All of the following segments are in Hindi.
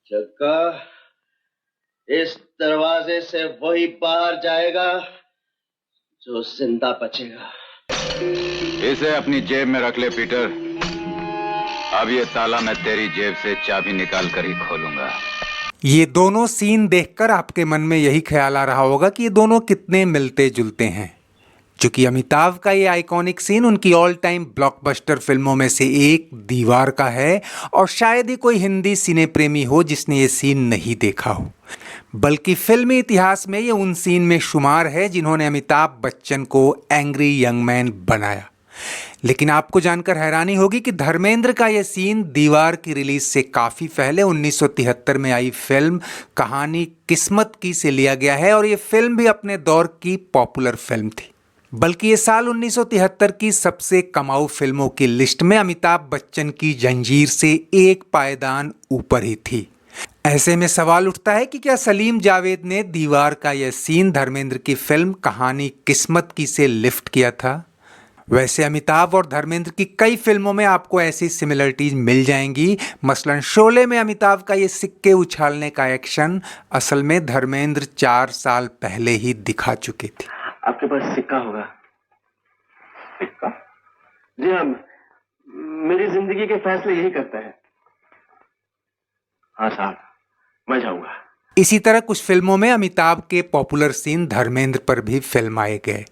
जग्गा, इस दरवाजे से वही बाहर जाएगा जो जिंदा बचेगा। इसे अपनी जेब में रख ले पीटर। अब ये ताला मैं तेरी जेब से चाबी निकाल कर ही खोलूंगा। ये दोनों सीन देखकर आपके मन में यही ख्याल आ रहा होगा कि ये दोनों कितने मिलते जुलते हैं। चूंकि अमिताभ का ये आइकॉनिक सीन उनकी ऑल टाइम ब्लॉकबस्टर फिल्मों में से एक दीवार का है, और शायद ही कोई हिंदी सिने प्रेमी हो जिसने ये सीन नहीं देखा हो। बल्कि फिल्मी इतिहास में ये उन सीन में शुमार है जिन्होंने अमिताभ बच्चन को एंग्री यंग मैन बनाया। लेकिन आपको जानकर हैरानी होगी कि धर्मेंद्र का यह सीन दीवार की रिलीज से काफ़ी पहले 1973 में आई फिल्म कहानी किस्मत की से लिया गया है, और ये फिल्म भी अपने दौर की पॉपुलर फिल्म थी। बल्कि ये साल 1973 की सबसे कमाऊ फिल्मों की लिस्ट में अमिताभ बच्चन की जंजीर से एक पायदान ऊपर ही थी। ऐसे में सवाल उठता है कि क्या सलीम जावेद ने दीवार का यह सीन धर्मेंद्र की फिल्म कहानी किस्मत की से लिफ्ट किया था? वैसे अमिताभ और धर्मेंद्र की कई फिल्मों में आपको ऐसी सिमिलरिटीज मिल जाएंगी। मसलन शोले में अमिताभ का ये सिक्के उछालने का एक्शन असल में धर्मेंद्र 4 साल पहले ही दिखा चुके थे। आपके पास सिक्का होगा? सिक्का? जी हाँ, मेरी जिंदगी के फैसले यही करता है। हाँ साहब, मैं जाऊंगा। इसी तरह कुछ फिल्मों में अमिताभ के पॉपुलर सीन धर्मेंद्र पर भी फिल्माए गए।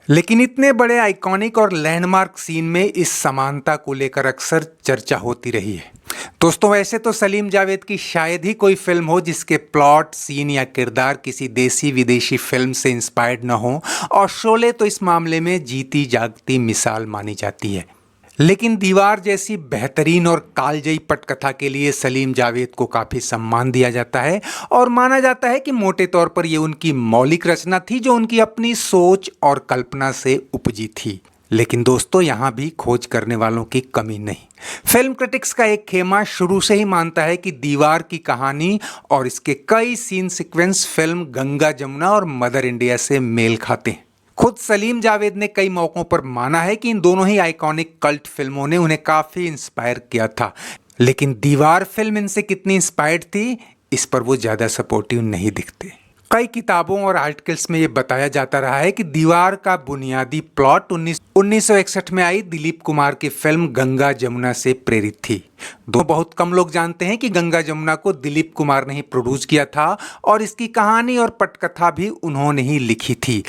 लेकिन इतने बड़े आइकॉनिक और लैंडमार्क सीन में इस समानता को लेकर अक्सर चर्चा होती रही है। दोस्तों, वैसे तो सलीम जावेद की शायद ही कोई फिल्म हो जिसके प्लॉट, सीन या किरदार किसी देसी विदेशी फिल्म से इंस्पायर्ड न हो, और शोले तो इस मामले में जीती जागती मिसाल मानी जाती है। लेकिन दीवार जैसी बेहतरीन और कालजयी पटकथा के लिए सलीम जावेद को काफ़ी सम्मान दिया जाता है, और माना जाता है कि मोटे तौर पर ये उनकी मौलिक रचना थी जो उनकी अपनी सोच और कल्पना से उपजी थी। लेकिन दोस्तों, यहाँ भी खोज करने वालों की कमी नहीं। फिल्म क्रिटिक्स का एक खेमा शुरू से ही मानता है कि दीवार की कहानी और इसके कई scene sequence film Ganga Jamuna और मदर इंडिया से मेल खाते हैं। खुद सलीम जावेद ने कई मौकों पर माना है कि इन दोनों ही आइकॉनिक कल्ट फिल्मों ने उन्हें काफ़ी इंस्पायर किया था। लेकिन दीवार फिल्म इनसे कितनी इंस्पायर्ड थी, इस पर वो ज़्यादा सपोर्टिव नहीं दिखते। कई किताबों और आर्टिकल्स में ये बताया जाता रहा है कि दीवार का बुनियादी प्लॉट 1961 में आई दिलीप कुमार की फिल्म गंगा जमुना से प्रेरित थी। बहुत कम लोग जानते हैं कि गंगा जमुना को दिलीप कुमार ने ही प्रोड्यूस किया था, और इसकी कहानी और पटकथा भी उन्होंने ही लिखी थी।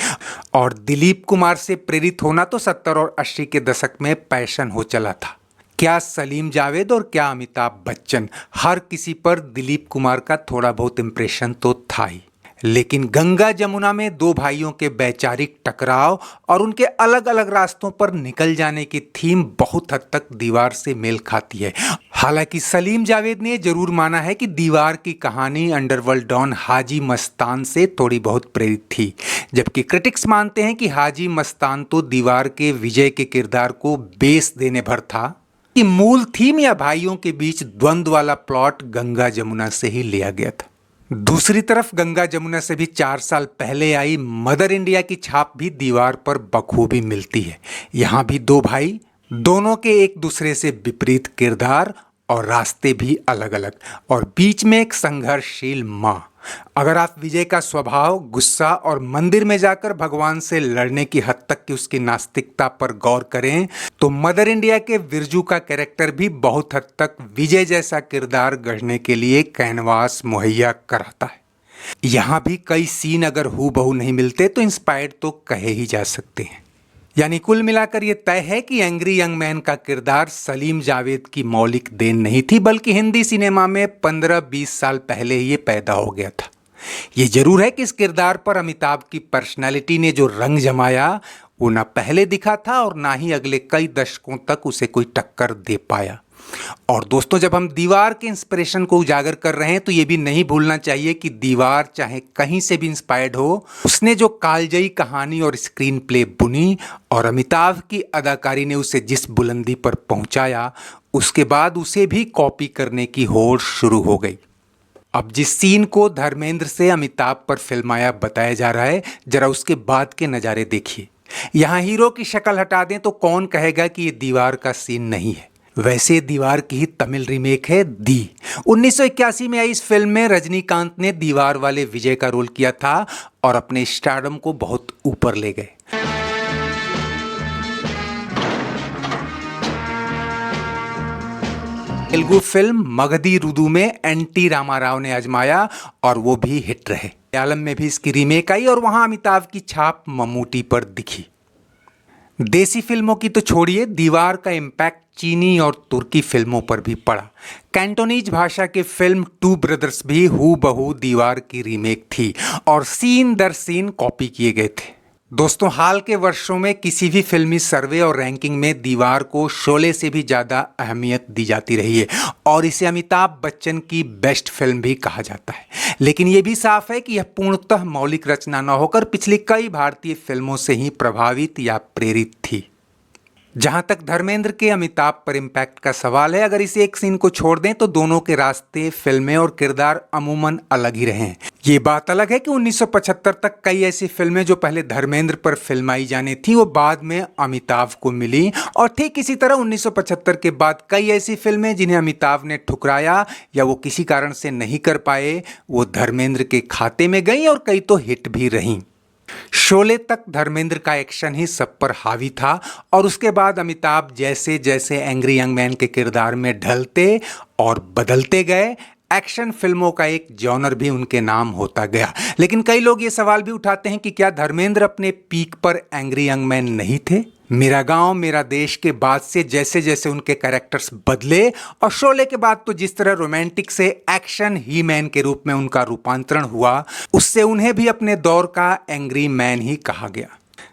और दिलीप कुमार से प्रेरित होना तो 70 और 80 के दशक में पैशन हो चला था। क्या सलीम जावेद और क्या अमिताभ बच्चन, हर किसी पर दिलीप कुमार का थोड़ा बहुत इम्प्रेशन तो था ही। लेकिन गंगा जमुना में दो भाइयों के वैचारिक टकराव और उनके अलग अलग रास्तों पर निकल जाने की थीम बहुत हद तक दीवार से मेल खाती है। हालांकि सलीम जावेद ने जरूर माना है कि दीवार की कहानी अंडरवर्ल्ड डॉन हाजी मस्तान से थोड़ी बहुत प्रेरित थी, जबकि क्रिटिक्स मानते हैं कि हाजी मस्तान तो दीवार के विजय के किरदार को बेस देने भर था, कि मूल थीम या भाइयों के बीच द्वंद्व वाला प्लॉट गंगा जमुना से ही लिया गया था। दूसरी तरफ गंगा जमुना से भी 4 साल पहले आई मदर इंडिया की छाप भी दीवार पर बखूबी मिलती है। यहाँ भी दो भाई, दोनों के एक दूसरे से विपरीत किरदार और रास्ते भी अलग अलग, और बीच में एक संघर्षशील माँ। अगर आप विजय का स्वभाव, गुस्सा और मंदिर में जाकर भगवान से लड़ने की हद तक की उसकी नास्तिकता पर गौर करें तो मदर इंडिया के विरजू का कैरेक्टर भी बहुत हद तक विजय जैसा किरदार गढ़ने के लिए कैनवास मुहैया कराता है। यहाँ भी कई सीन अगर हूबहू नहीं मिलते तो इंस्पायर्ड तो कहे ही जा सकते हैं। यानी कुल मिलाकर ये तय है कि एंग्री यंग मैन का किरदार सलीम जावेद की मौलिक देन नहीं थी, बल्कि हिंदी सिनेमा में 15-20 साल पहले ही ये पैदा हो गया था। ये जरूर है कि इस किरदार पर अमिताभ की पर्सनालिटी ने जो रंग जमाया वो ना पहले दिखा था और ना ही अगले कई दशकों तक उसे कोई टक्कर दे पाया। और दोस्तों, जब हम दीवार के इंस्पिरेशन को उजागर कर रहे हैं तो ये भी नहीं भूलना चाहिए कि दीवार चाहे कहीं से भी इंस्पायर्ड हो, उसने जो कालजयी कहानी और स्क्रीन प्ले बुनी और अमिताभ की अदाकारी ने उसे जिस बुलंदी पर पहुंचाया, उसके बाद उसे भी कॉपी करने की होड़ शुरू हो गई। अब जिस सीन को धर्मेंद्र से अमिताभ पर फिल्माया बताया जा रहा है, जरा उसके बाद के नज़ारे देखिए। यहाँ हीरो की शक्ल हटा दें तो कौन कहेगा कि ये दीवार का सीन नहीं है। वैसे दीवार की ही तमिल रीमेक है दी। 1981 में आई इस फिल्म में रजनीकांत ने दीवार वाले विजय का रोल किया था और अपने स्टारडम को बहुत ऊपर ले गए। तेलुगु फिल्म मगधी रुदु में एनटी रामाराव ने आजमाया और वो भी हिट रहे। मलयालम में भी इसकी रीमेक आई और वहां अमिताभ की छाप मम्मूटी पर दिखी। देसी फिल्मों की तो छोड़िए, दीवार का इम्पैक्ट चीनी और तुर्की फिल्मों पर भी पड़ा। कैंटोनीज भाषा के फिल्म टू ब्रदर्स भी हूबहू दीवार की रीमेक थी और सीन दर सीन कॉपी किए गए थे। दोस्तों, हाल के वर्षों में किसी भी फिल्मी सर्वे और रैंकिंग में दीवार को शोले से भी ज़्यादा अहमियत दी जाती रही है और इसे अमिताभ बच्चन की बेस्ट फिल्म भी कहा जाता है। लेकिन ये भी साफ है कि यह पूर्णतः मौलिक रचना न होकर पिछली कई भारतीय फिल्मों से ही प्रभावित या प्रेरित थी। जहां तक धर्मेंद्र के अमिताभ पर इम्पैक्ट का सवाल है, अगर इस एक सीन को छोड़ दें तो दोनों के रास्ते, फिल्में और किरदार अमूमन अलग ही रहे हैं। ये बात अलग है कि 1975 तक कई ऐसी फिल्में जो पहले धर्मेंद्र पर फिल्माई जानी थी वो बाद में अमिताभ को मिली, और ठीक इसी तरह 1975 के बाद कई ऐसी फिल्में जिन्हें अमिताभ ने ठुकराया या वो किसी कारण से नहीं कर पाए, वो धर्मेंद्र के खाते में गई और कई तो हिट भी रहीं। शोले तक धर्मेंद्र का एक्शन ही सब पर हावी था और उसके बाद अमिताभ जैसे जैसे एंग्री यंग मैन के किरदार में ढलते और बदलते गए, एक्शन फिल्मों का एक जॉनर भी उनके नाम होता गया। लेकिन कई लोग ये सवाल भी उठाते हैं कि क्या धर्मेंद्र अपने पीक पर एंग्री यंग मैन नहीं थे? मेरा गांव मेरा देश के बाद से जैसे जैसे उनके कैरेक्टर्स बदले और शोले के बाद तो जिस तरह रोमांटिक से एक्शन ही मैन के रूप में उनका रूपांतरण हुआ, उससे उन्हें भी अपने दौर का एंग्री मैन ही कहा गया।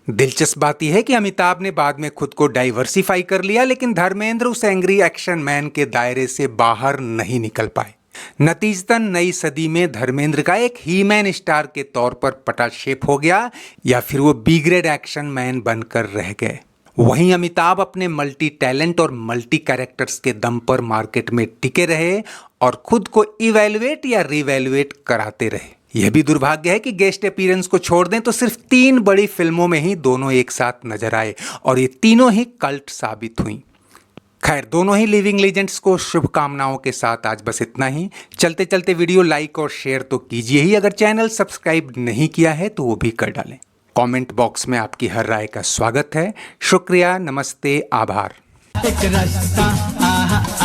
दिलचस्प बात यह है कि अमिताभ ने बाद में खुद को डाइवर्सिफाई कर लिया, लेकिन धर्मेंद्र उस एंग्री एक्शन मैन के दायरे से बाहर नहीं निकल पाए। नतीजतन नई सदी में धर्मेंद्र का एक ही मैन स्टार के तौर पर पटाक्षेप हो गया या फिर वो बी ग्रेड एक्शन मैन बनकर रह गए। वहीं अमिताभ अपने मल्टी टैलेंट और मल्टी कैरेक्टर्स के दम पर मार्केट में टिके रहे और खुद को इवैल्यूएट या रिवैल्यूएट कराते रहे। यह भी दुर्भाग्य है कि गेस्ट अपीयरेंस को छोड़ दें तो सिर्फ 3 बड़ी फिल्मों में ही दोनों एक साथ नजर आए और ये तीनों ही कल्ट साबित हुई। खैर, दोनों ही लिविंग लेजेंड्स को शुभकामनाओं के साथ आज बस इतना ही। चलते चलते वीडियो लाइक और शेयर तो कीजिए ही, अगर चैनल सब्सक्राइब नहीं किया है तो वो भी कर डालें। कमेंट बॉक्स में आपकी हर राय का स्वागत है। शुक्रिया, नमस्ते, आभार। एक रास्ता